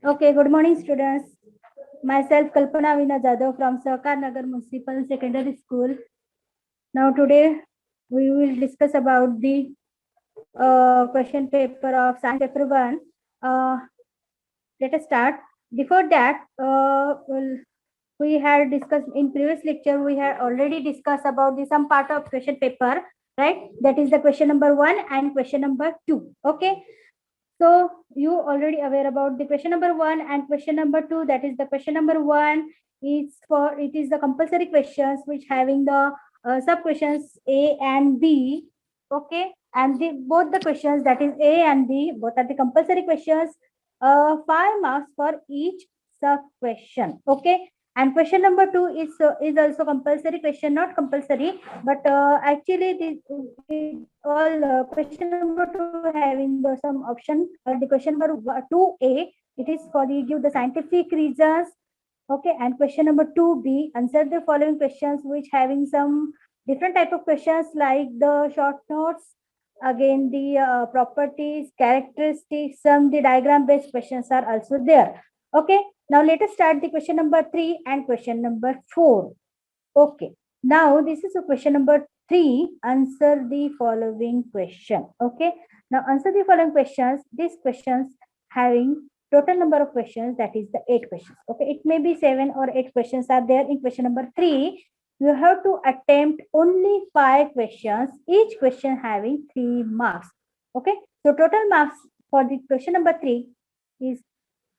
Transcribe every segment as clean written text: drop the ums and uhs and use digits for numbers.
Okay, good morning, students. Myself, Kalpana Veena Jadhav from Sahakar Nagar Municipal Secondary School. Now, today we will discuss about the question paper of Science Paper 1. Let us start. Before that, we had discussed in previous lecture, we had already discussed about the some part of question paper, right? That is the question number 1 and question number 2. Okay. So you already aware about the question number 1 and question number 2. That is the question number 1 is for it is the compulsory questions which having the sub questions A and B. Okay, and the both the questions, that is A and B, both are the compulsory questions. 5 marks for each sub question. Okay, and question number 2 is also compulsory question, not compulsory, but actually all question number 2 having the some option. The question number 2A, it is for the give the scientific reasons. Okay, and question number 2B, answer the following questions which having some different type of questions like the short notes, again the properties, characteristics, some the diagram based questions are also there. Okay, now let us start the question number 3 and question number 4. Okay, now this is a question number 3. Answer the following question. Okay, now answer the following questions. These questions having total number of questions, that is the 8 questions. Okay, it may be 7 or 8 questions are there in question number 3. You have to attempt only 5 questions, each question having 3 marks. Okay, so total marks for the question number 3 is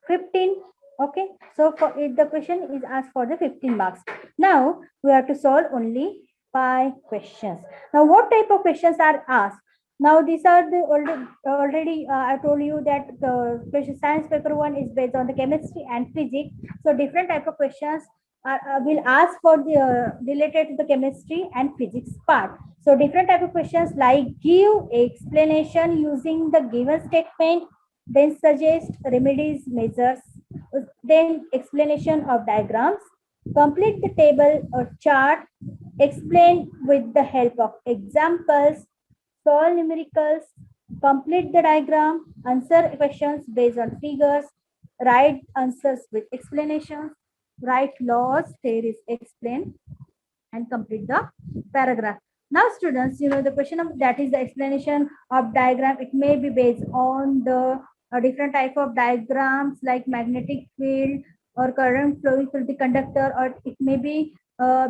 15. Okay, so for it, the question is asked for the 15 marks. Now we have to solve only 5 questions. Now what type of questions are asked? Now these are the already I told you that the science paper 1 is based on the chemistry and physics. So different type of questions are will ask for the related to the chemistry and physics part. So different type of questions like give explanation using the given statement, then suggest remedies, measures, then explanation of diagrams, complete the table or chart, explain with the help of examples, solve numericals, complete the diagram, answer questions based on figures, write answers with explanations, write laws, theories, explain, and complete the paragraph. Now students, the question of that is the explanation of diagram. It may be based on the different type of diagrams like magnetic field or current flowing through the conductor, or it may be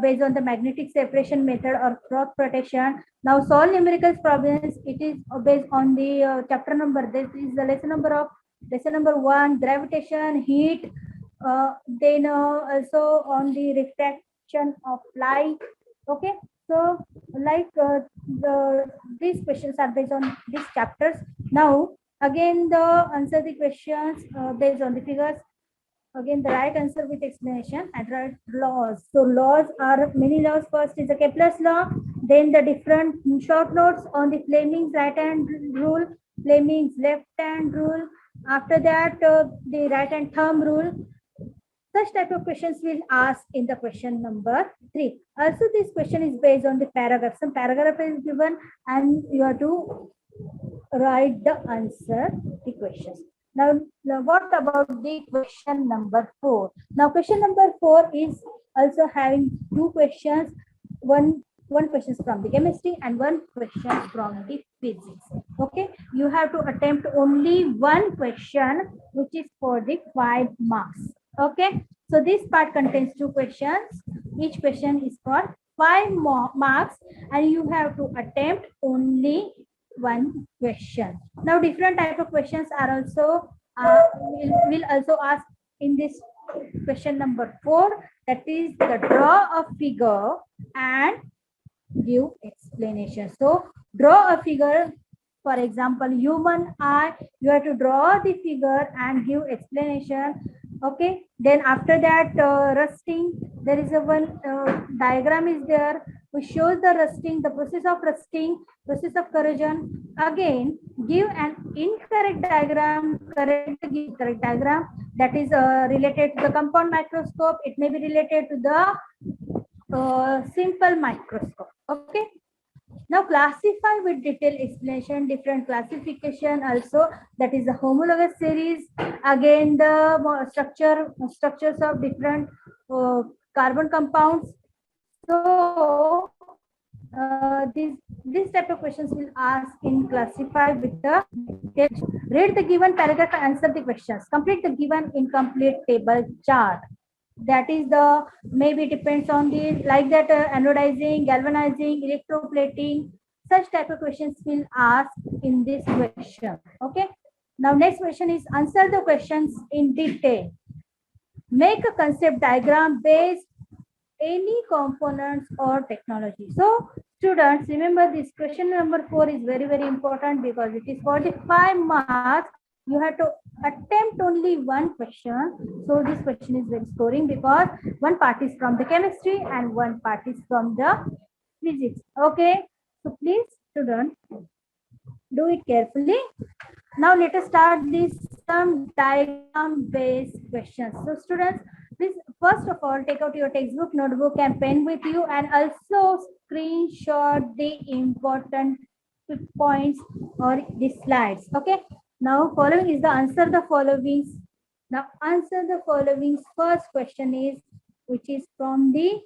based on the magnetic separation method or cross protection. Now solve numerical problems. It is based on the chapter number. This is the lesson number 1, gravitation, heat. Then also on the refraction of light. Okay, so like these questions are based on these chapters. Now again the answer the questions based on the figures. Again the right answer with explanation and right laws. So laws are many laws. First is the Kepler's law, then the different short notes on the Fleming's right hand rule, Fleming's left hand rule. After that the right hand thumb rule. Such type of questions will ask in the question number 3. Also, this question is based on the paragraph. Some paragraph is given and you have to write the answer, the questions. Now what about the question number 4? Now, question number 4 is also having 2 questions. One question from the chemistry and one question from the physics. Okay, you have to attempt only one question, which is for the 5 marks. Okay, so this part contains 2 questions. Each question is for 5 marks, and you have to attempt only one question. Now different type of questions are also will also ask in this question number 4, that is the draw a figure and give explanation. So draw a figure, for example human eye, you have to draw the figure and give explanation. Okay, then after that rusting, there is a one diagram is there which shows the rusting, the process of rusting, process of corrosion. Again give an incorrect diagram, correct the correct diagram, that is related to the compound microscope. It may be related to the simple microscope. Okay, Now classify with detailed explanation, different classification also, that is the homologous series. Again, the structures of different carbon compounds. So this type of questions will ask in classify with the text. Read the given paragraph and answer the questions. Complete the given incomplete table chart. That is the maybe depends on the like that anodizing, galvanizing, electroplating. Such type of questions will ask in this question. Okay. Now next question is answer the questions in detail. Make a concept diagram based any components or technology. So students, remember this question number 4 is very, very important because it is for the 5 marks. You have to attempt only one question. So this question is very scoring because one part is from the chemistry and one part is from the physics. Okay. So please students, do it carefully. Now let us start this some diagram based questions. So students, please first of all take out your textbook, notebook and pen with you and also screenshot the important points or the slides. Okay. Now following is the answer the following. Now answer the following. First question is which is from the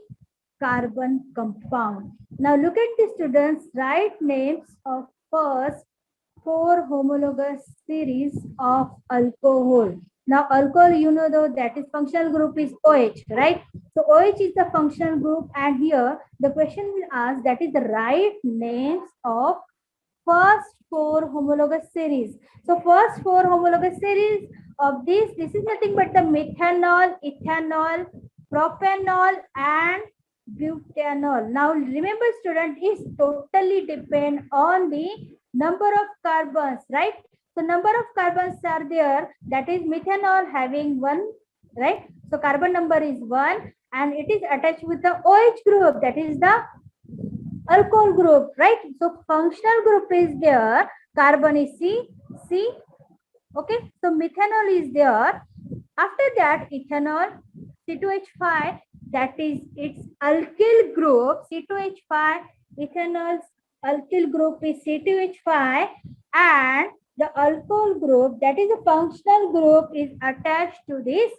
carbon compound. Now look at the students, write names of first 4 homologous series of alcohol. Now alcohol, you know though, that is functional group is OH, right? So OH is the functional group and here the question will ask that is the right names of first 4 homologous series. So first 4 homologous series of this is nothing but the methanol, ethanol, propanol and butanol. Now remember student, is totally depend on the number of carbons, right? So number of carbons are there, that is methanol having 1, right? So carbon number is 1 and it is attached with the OH group, that is the alcohol group, right? So functional group is there, carbon is C. Okay, so methanol is there. After that ethanol, C2H5, that is its alkyl group, C2H5, ethanol's alkyl group is C2H5 and the alcohol group, that is a functional group, is attached to this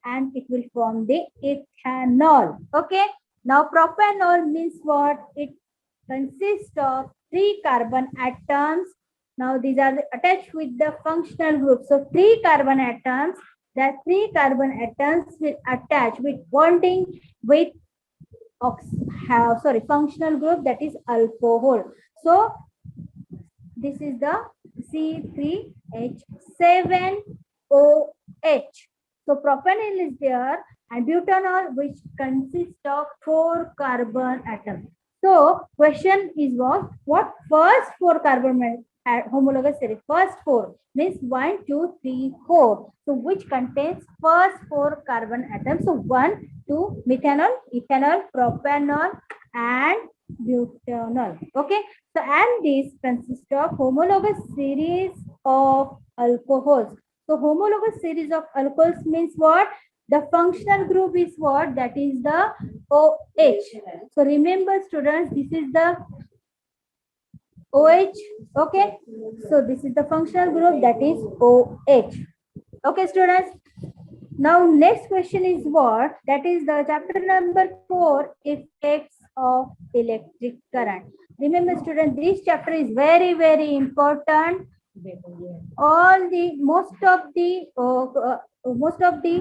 and it will form the ethanol. Okay. Now propanol means what? It consists of 3 carbon atoms. Now these are attached with the functional group. So 3 carbon atoms, that 3 carbon atoms will attach with bonding with functional group, that is alcohol. So this is the C3H7OH. So propanol is there and butanol, which consists of 4 carbon atoms. So question is what first 4 carbon homologous series, first 4 means 1, 2, 3, 4. So which contains first 4 carbon atoms. So 1, 2, methanol, ethanol, propanol and butanol. Okay. So and these consist of homologous series of alcohols. So homologous series of alcohols means what? The functional group is what? That is the OH. So remember students, this is the OH. Okay. So this is the functional group, that is OH. Okay students. Now next question is what? That is the chapter number 4, effects of electric current. Remember students, this chapter is very, very important. Most of the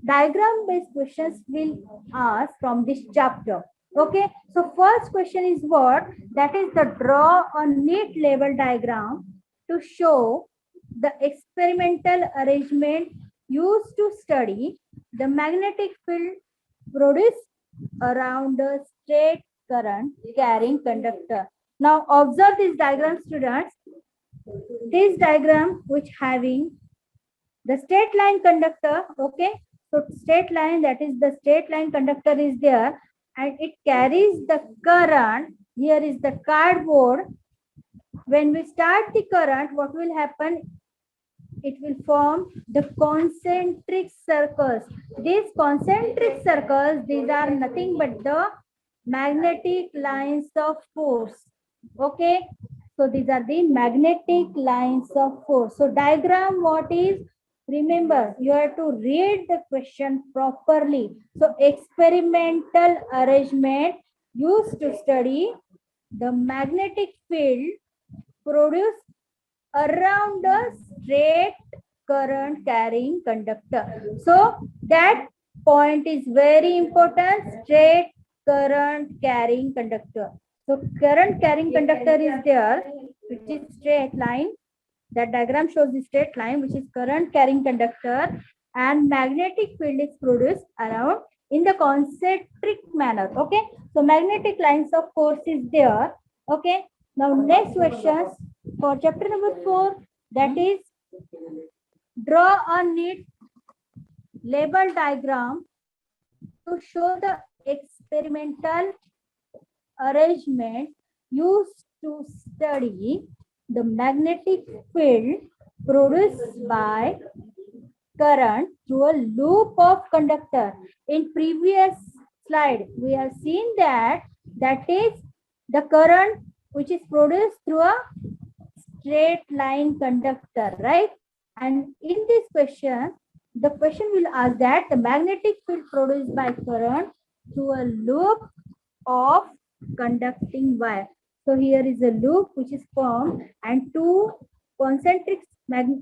diagram based questions will ask from this chapter. Okay. So first question is what? That is the draw a neat level diagram to show the experimental arrangement used to study the magnetic field produced around a straight current carrying conductor. Now observe this diagram students. This diagram which having the straight line conductor. Okay. So straight line, that is the straight line conductor is there and it carries the current. Here is the cardboard. When we start the current, what will happen? It will form the concentric circles. These concentric circles, these are nothing but the magnetic lines of force. Okay, so these are the magnetic lines of force. So diagram, what is? Remember, you have to read the question properly. So experimental arrangement used to study the magnetic field produced around a straight current carrying conductor. So that point is very important, straight current carrying conductor. So current carrying conductor is there, which is straight line. That diagram shows the straight line, which is current carrying conductor, and magnetic field is produced around in the concentric manner. Okay, so magnetic lines of force is there. Okay, now next questions for chapter number 4, that is draw a neat label diagram to show the experimental arrangement used to study the magnetic field produced by current through a loop of conductor. In previous slide, we have seen that is the current which is produced through a straight line conductor, right? And in this question, the question will ask that the magnetic field produced by current through a loop of conducting wire. So here is a loop which is formed and two concentric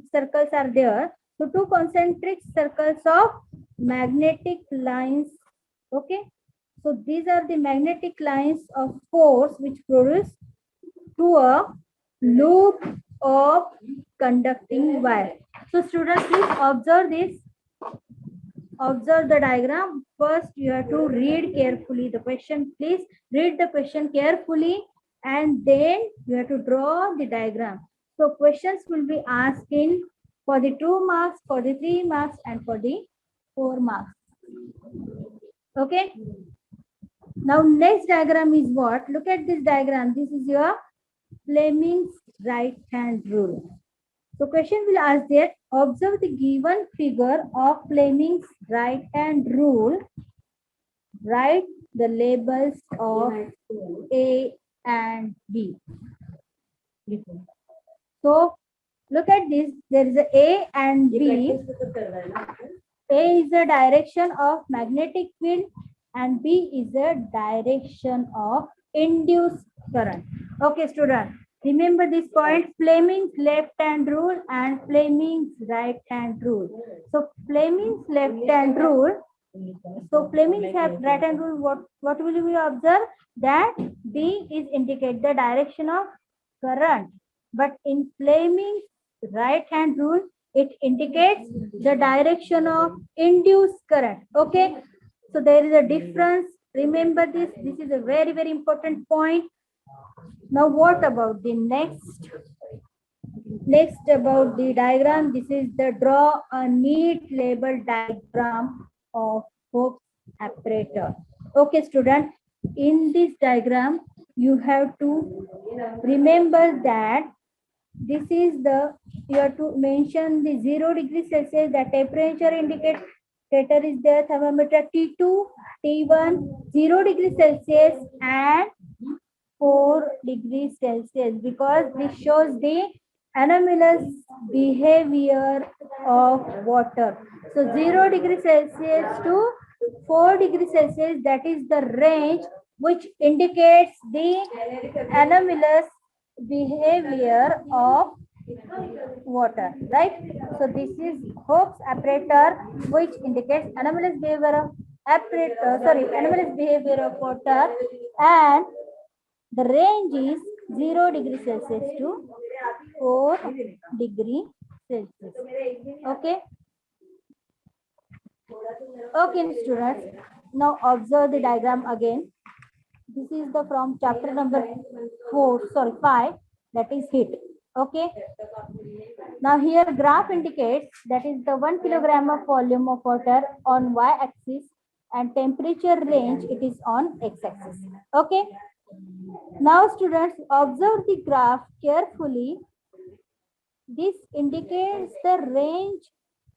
circles are there. So two concentric circles of magnetic lines. Okay. So these are the magnetic lines of force which produce to a loop of conducting wire. So students, please observe this. Observe the diagram. First, you have to read carefully the question. Please read the question carefully and then you have to draw the diagram. So questions will be asking for the 2 marks, for the 3 marks and for the 4 marks. Okay. Now next diagram is what? Look at this diagram. This is your Fleming's right hand rule. So question will ask that observe the given figure of Fleming's right hand rule. Write the labels of A and B. So look at this. There is A and B. A is the direction of magnetic field and B is the direction of induced current. Okay, student. Remember this point, Fleming's left hand rule and Fleming's right hand rule. So Fleming's left hand rule. So Fleming's right hand rule, what will we observe? That B is indicate the direction of current. But in Fleming's right hand rule, it indicates the direction of induced current. Okay. So there is a difference. Remember this. This is a very, very important point. Now what about the next? Next about the diagram. This is the draw a neat label diagram of Hooke's apparatus. Okay, student. In this diagram, you have to remember that this is the, you have to mention the 0 degrees Celsius, the temperature indicator is there, thermometer T2, T1, 0 degrees Celsius and 4 degrees Celsius, because this shows the anomalous behavior of water. So 0 degrees Celsius to 4 degrees Celsius, that is the range which indicates the anomalous behavior of water, right? So this is Hooke's apparatus, which indicates anomalous behavior of anomalous behavior of water, and the range is 0 degrees Celsius to 4 degrees Celsius. Okay. Okay, students. Now observe the diagram again. This is the from chapter number 5, that is heat. Okay. Now here graph indicates that is the 1 kilogram of volume of water on y-axis and temperature range, it is on x-axis. Okay. Now students, observe the graph carefully. This indicates the range,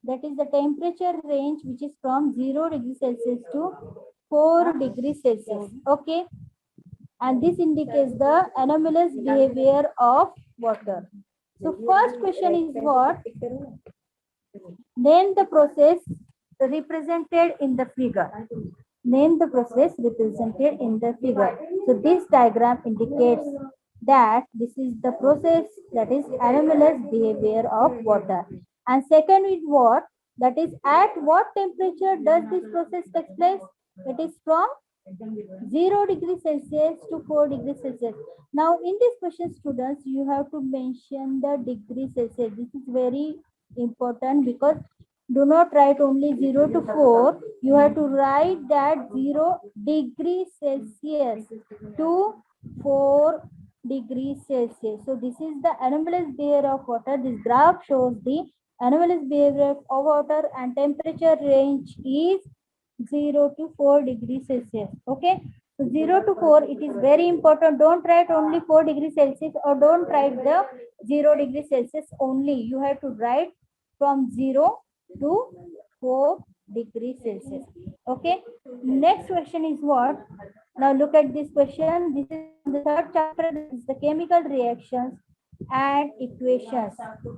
that is the temperature range, which is from 0 degrees Celsius to 4 degrees Celsius. Okay. and this indicates the anomalous behavior of water. So first question is what? Name the process represented in the figure. Name the process represented in the figure. So this diagram indicates that this is the process, that is anomalous behavior of water. And second is what? That is, at what temperature does this process take place? It is from 0 degree Celsius to 4 degrees Celsius. Now in this question, students, you have to mention the degree Celsius. This is very important because do not write only 0 to 4. You have to write that 0 degree Celsius to 4 degrees Celsius. So this is the anomalous behavior of water. This graph shows the anomalous behavior of water, and temperature range is 0 to 4 degrees Celsius. Okay. So 0 to 4, it is very important. Don't write only 4 degrees Celsius, or don't write the 0 degrees Celsius only. You have to write from 0 to 4 degrees Celsius. Okay. Next question is what? Now look at this question. This is the third chapter. This is the chemical reactions and equations.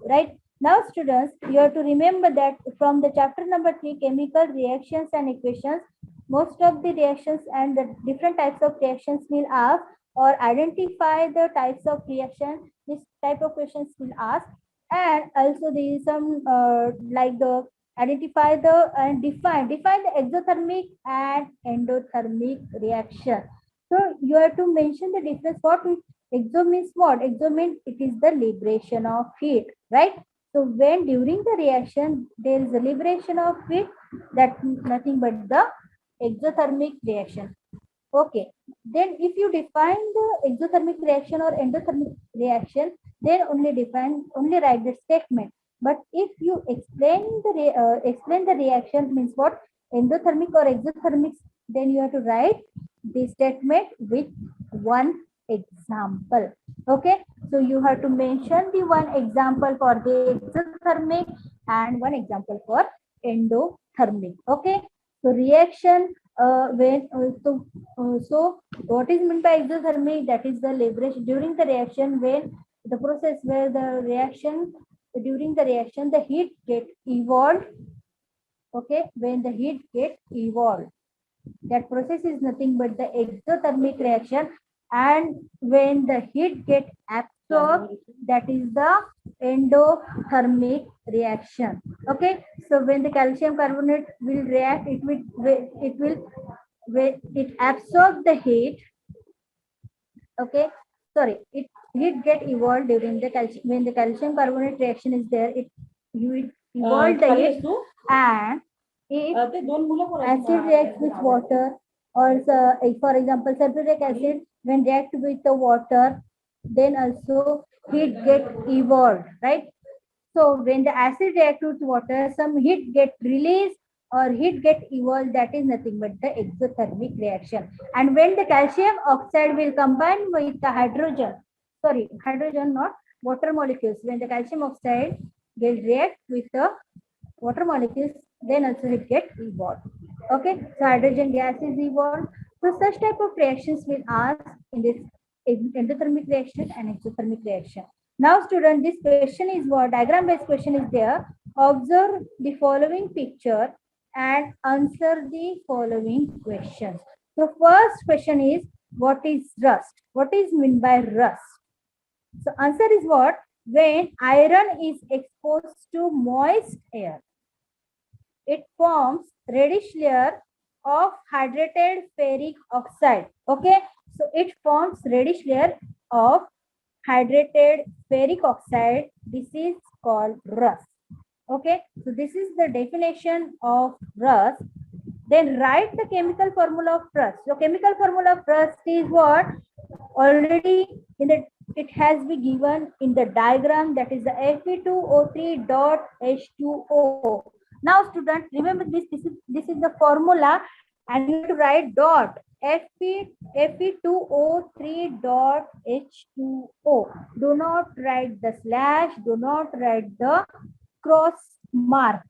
Right. Now students, you have to remember that from the chapter number 3, chemical reactions and equations, most of the reactions and the different types of reactions will ask, or identify the types of reaction. This type of questions will ask. And also there is some like the identify the and define the exothermic and endothermic reaction. So you have to mention the difference. What exo means? What exo means? It is the liberation of heat, right? So when during the reaction there is a liberation of heat, that nothing but the exothermic reaction. Okay. Then if you define the exothermic reaction or endothermic reaction, then only write the statement. But if you explain the reaction means what? Endothermic or exothermic, then you have to write the statement with one example. Okay. So you have to mention the one example for the exothermic and one example for endothermic. Okay. So reaction so what is meant by exothermic? That is the liberation during the reaction, when the process where the reaction during the reaction the heat get evolved. Okay, when the heat get evolved, that process is nothing but the exothermic reaction. And when the heat get absorbed, that is the endothermic reaction. Okay, so when the calcium carbonate will react, it absorb the heat. Okay, sorry, heat get evolved during the calcium. When the calcium carbonate reaction is there, it evolve the heat, and if acid reacts with water, or for example sulfuric acid when react with the water, then also heat get evolved, right? So when the acid react with water, some heat get released or heat get evolved. That is nothing but the exothermic reaction. And when the calcium oxide will combine with the hydrogen, not water molecules. When the calcium oxide will react with the water molecules, then also it get evolved. Okay, so hydrogen gas is evolved. So such type of reactions will ask in this endothermic reaction and exothermic reaction. Now student, this question is what? Diagram based question is there. Observe the following picture and answer the following questions. So first question is, what is rust? What is meant by rust? So answer is what? When iron is exposed to moist air, it forms reddish layer of hydrated ferric oxide. Okay, so it forms reddish layer of hydrated ferric oxide. This is called rust. Okay, so this is the definition of rust. Then write the chemical formula of rust. So chemical formula of rust is what? Already it has been given in the diagram, that is the Fe2O3.H2O. Now student, remember this is the formula, and you have to write dot Fe2O3.H2O. Do not write the slash, do not write the cross mark,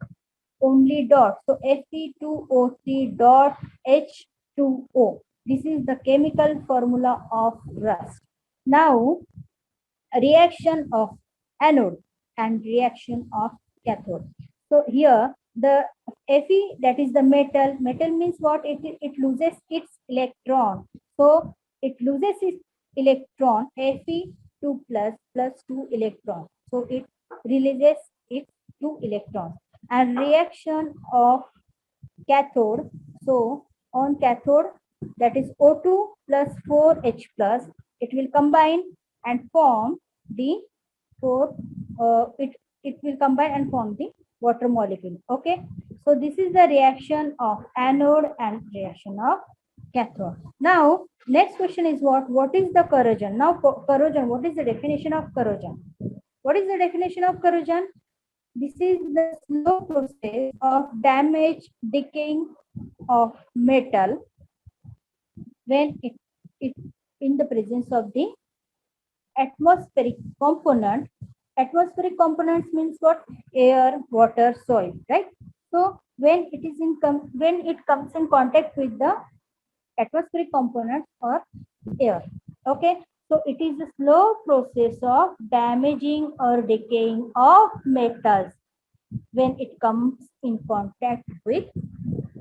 only dot. So Fe2O3.H2O. This is the chemical formula of rust. Now, reaction of anode and reaction of cathode. So here the Fe, that is the metal. Metal means what? It loses its electron. So it loses its electron. Fe2 plus 2 electron. So it releases its 2 electrons. And reaction of cathode. So on cathode, that is O2 plus 4H plus, it will combine and form the it will combine and form the water molecule. Okay, so this is the reaction of anode and reaction of cathode. Now next question is what is the corrosion? Now corrosion, what is the definition of corrosion? What is the definition of corrosion? This is the slow process of damage, decaying of metal when it in the presence of the atmospheric component. Atmospheric components means what? Air, water, soil, right? So when it is when it comes in contact with the atmospheric component or air, okay? So it is a slow process of damaging or decaying of metals when it comes in contact with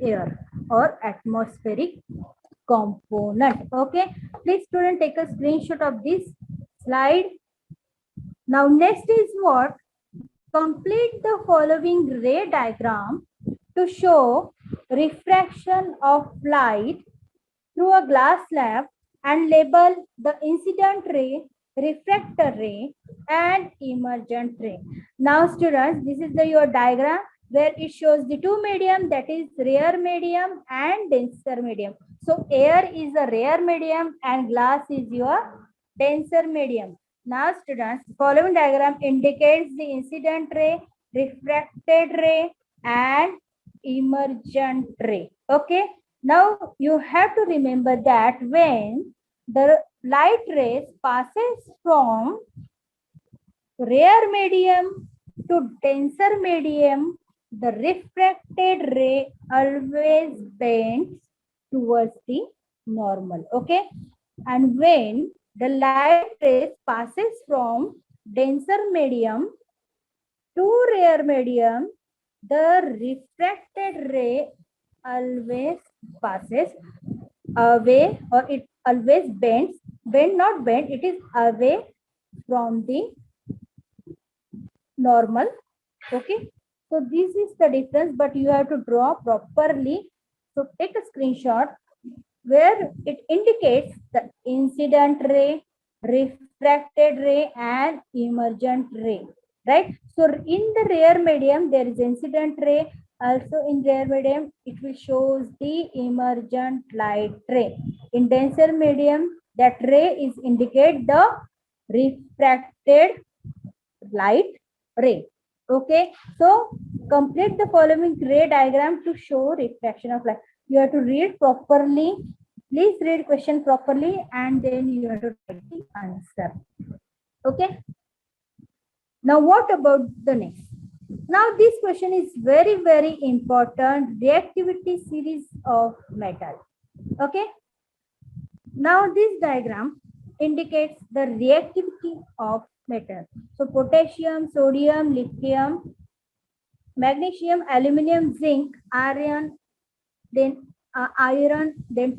air or atmospheric component. Okay, please student take a screenshot of this slide. Now next is what? Complete the following ray diagram to show refraction of light through a glass slab and label the incident ray, refractor ray and emergent ray. Now students, this is your diagram where it shows the two medium, that is rare medium and denser medium. So air is a rare medium and glass is your denser medium. Now students, following diagram indicates the incident ray, refracted ray and emergent ray. Okay. Now you have to remember that when the light rays passes from rare medium to denser medium, the refracted ray always bends towards the normal. Okay, and when the light rays passes from denser medium to rare medium, the refracted ray always passes away, or it always bends, not bend, it is away from the normal. Okay, so this is the difference, but you have to draw properly. So take a screenshot where it indicates the incident ray, refracted ray and emergent ray, right? So in the rare medium there is incident ray, also in rare medium it will shows the emergent light ray. In denser medium that ray is indicate the refracted light ray. Okay, so complete the following ray diagram to show refraction of light. You have to read properly. Please read question properly and then you have to write the answer. Okay. Now what about the next? Now this question is very, very important. Reactivity series of metal. Okay. Now this diagram indicates the reactivity of metal. So potassium, sodium, lithium, magnesium, aluminum, zinc, iron, then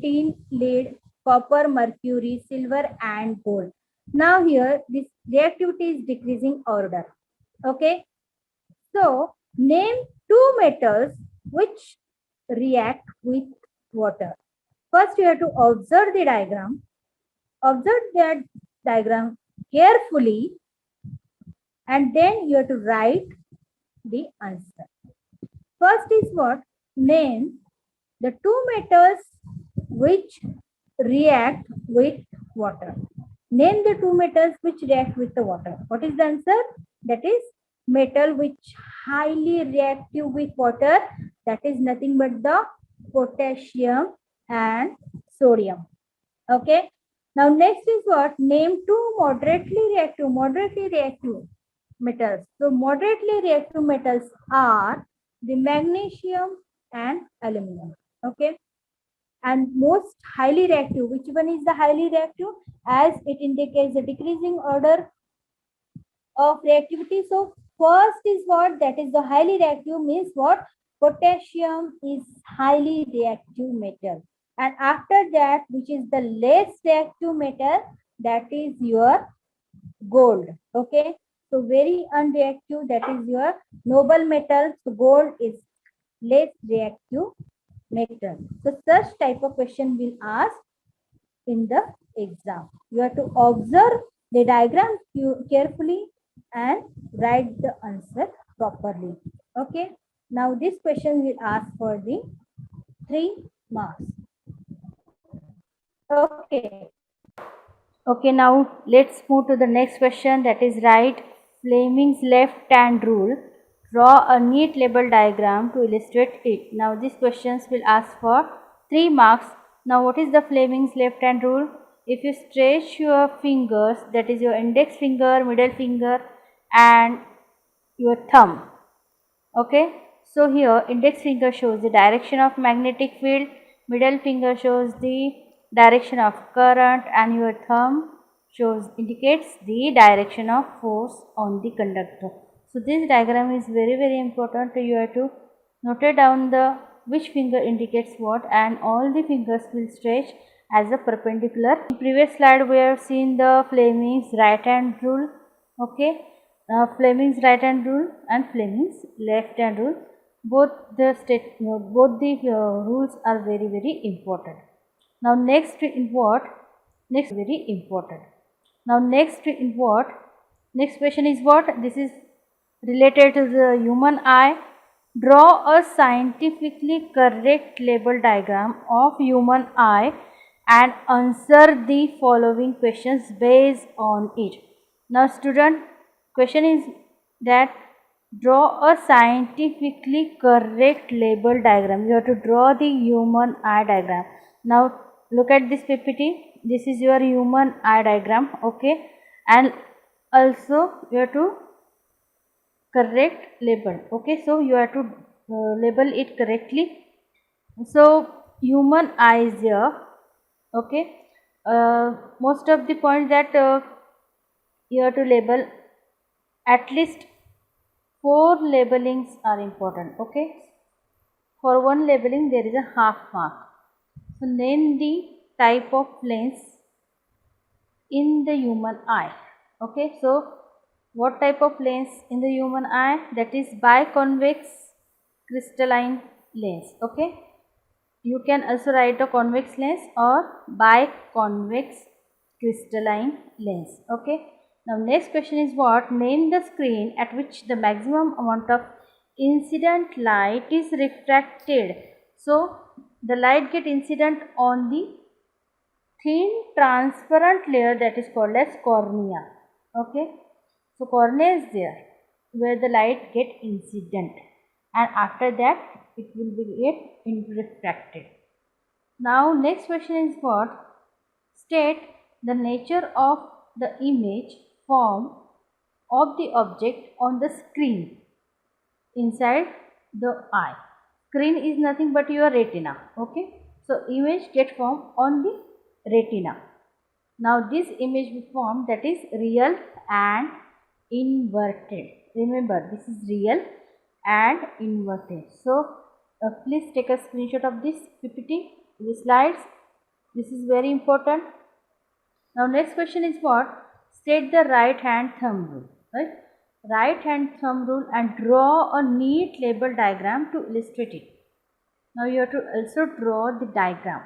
tin, lead, copper, mercury, silver, and gold. Now here this reactivity is decreasing order. Okay. So name two metals which react with water. First you have to observe the diagram. Observe that diagram carefully and then you have to write the answer. First is what? Name the two metals which react with water. Name the two metals which react with the water. What is the answer? That is metal which highly reactive with water. That is nothing but the potassium and sodium. Okay. Now next is what? Name two moderately reactive metals. So moderately reactive metals are the magnesium and aluminum. Okay. and most highly reactive. Which one is the highly reactive? As it indicates the decreasing order of reactivity. So first is what? That is the highly reactive means what? Potassium is highly reactive metal. And after that, which is the less reactive metal, that is your gold. Okay. So very unreactive, that is your noble metal. So gold is less reactive metal. So such type of question will ask in the exam. You have to observe the diagram carefully and write the answer properly. Okay. Now this question will ask for the 3 marks. Okay. Okay, now let's move to the next question, that is write Fleming's left hand rule. Draw a neat label diagram to illustrate it. Now these questions will ask for 3 marks. Now what is the Fleming's left hand rule? If you stretch your fingers, that is your index finger, middle finger and your thumb. Okay, so here index finger shows the direction of magnetic field, middle finger shows the direction of current and your thumb indicates the direction of force on the conductor. So this diagram is very important. You have to note it down the which finger indicates what, and all the fingers will stretch as a perpendicular. In previous slide we have seen the Fleming's right hand rule. Okay, Fleming's right hand rule and Fleming's left hand rule. Both the rules are very important. Now next in what? Next very important. Now next in what? Next question is what? This is related to the human eye. Draw a scientifically correct label diagram of human eye and answer the following questions based on it. Now student, question is that draw a scientifically correct label diagram. You have to draw the human eye diagram. Now look at this PPT. This is your human eye diagram. Okay, and also you have to correct label. Okay, so you have to label it correctly. So human eye is here. Okay, most of the points that you have to label, at least 4 labelings are important. Okay, for one labeling there is a half mark. So name the type of lens in the human eye. Okay, so what type of lens in the human eye? That is biconvex crystalline lens. Okay, you can also write a convex lens or biconvex crystalline lens. Okay, now next question is what? Name the screen at which the maximum amount of incident light is refracted. So the light get incident on the thin transparent layer that is called as cornea. Okay, so cornea is there where the light get incident, and after that it will be get refracted. Now next question is what? State the nature of the image form of the object on the screen inside the eye. Screen is nothing but your retina. Okay, so image get formed on the retina. Now this image will form, that is real and inverted. Remember, this is real and inverted. So please take a screenshot of this PPT, the slides. This is very important. Now next question is what? State the right hand thumb rule. Right? Right hand thumb rule and draw a neat label diagram to illustrate it. Now you have to also draw the diagram.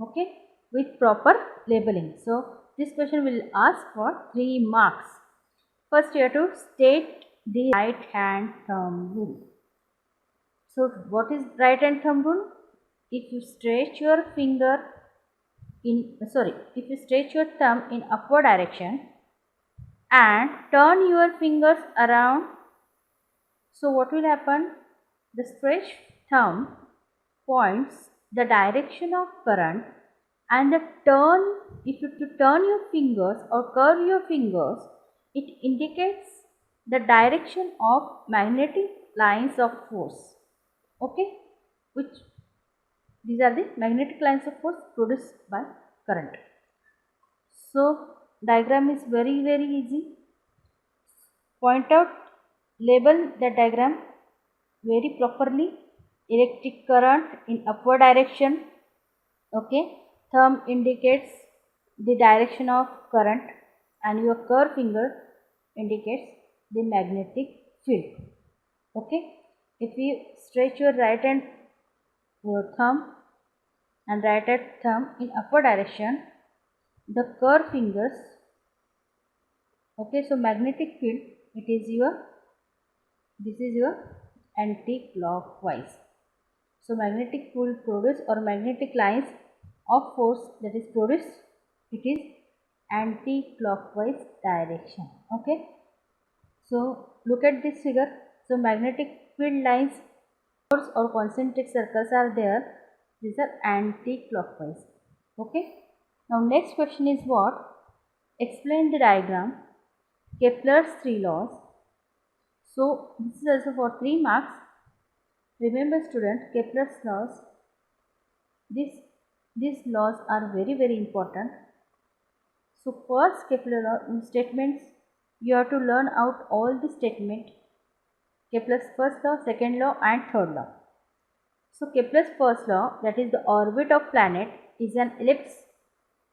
Okay, with proper labeling. So this question will ask for 3 marks. First you have to state the right hand thumb rule. So what is right hand thumb rule? If you stretch your if you stretch your thumb in upward direction and turn your fingers around, so what will happen? The stretched thumb points the direction of current, and if you turn your fingers or curve your fingers, it indicates the direction of magnetic lines of force. Okay, which These are the magnetic lines of force produced by current. So diagram is very easy. Point out, label the diagram very properly. Electric current in upward direction. Okay, thumb indicates the direction of current and your curved finger indicates the magnetic field. Okay, if you stretch your right hand thumb and right hand thumb in upward direction, the curved fingers, okay, so magnetic field, this is your anti-clockwise. So magnetic field produced or magnetic lines of force that is produced, it is anti-clockwise direction. Okay, so look at this figure. So magnetic field lines or concentric circles are there. These are anti-clockwise. Okay, now next question is what? Explain the diagram, Kepler's 3 laws. So this is also for 3 marks. Remember student, Kepler's laws, these laws are very important. So first Kepler law statements, you have to learn out all the statement, Kepler's first law, second law and third law. So Kepler's first law, that is the orbit of planet is an ellipse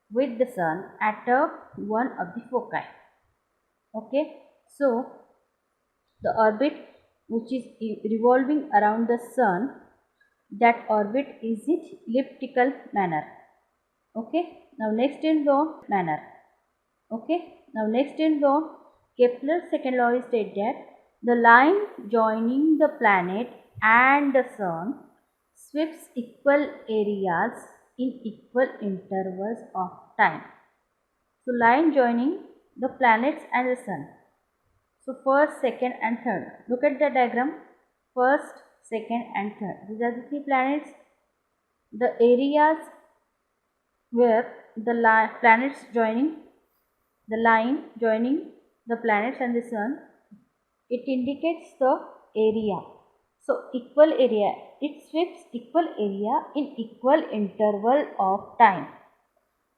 with the sun at one of the foci. Okay, so the orbit which is revolving around the sun, that orbit is in elliptical manner. Okay, now next in law manner. Okay, now next in law, Kepler's second law is stated that the line joining the planet and the sun sweeps equal areas in equal intervals of time. So line joining the planets and the sun. So first, second and third. Look at the diagram. First, second and third. These are the 3 planets. The areas where the planets joining, the line joining the planets and the sun, it indicates the area. So equal area, it sweeps equal area in equal interval of time.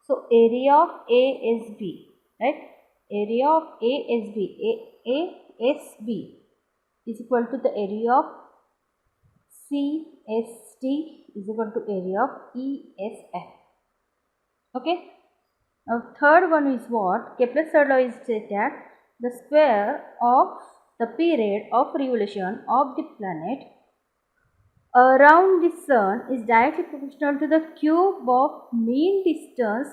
So area of A is B, right? Area of A is B. ASB is equal to the area of CST is equal to area of ESF. Okay. Now third one is what? Kepler's third law is that the square of the period of revolution of the planet around the sun is directly proportional to the cube of mean distance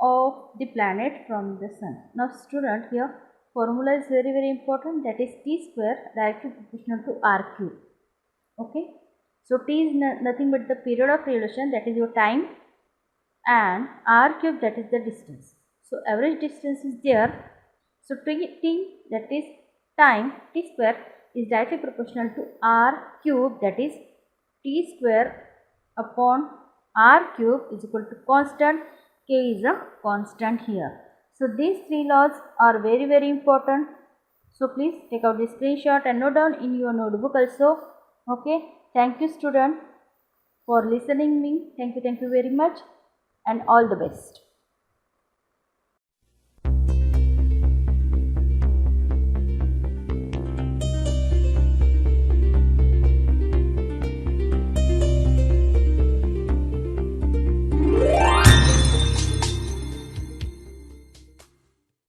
of the planet from the sun. Now student, here formula is very important, that is T square directly proportional to R cube. Okay, so T is nothing but the period of revolution, that is your time, and R cube, that is the distance. So average distance is there. So T, that is time, T square is directly proportional to R cube, that is T square upon R cube is equal to constant. K is a constant here. So these 3 laws are very important. So please take out the screenshot and note down in your notebook also. Okay, thank you student for listening me. Thank you very much and all the best.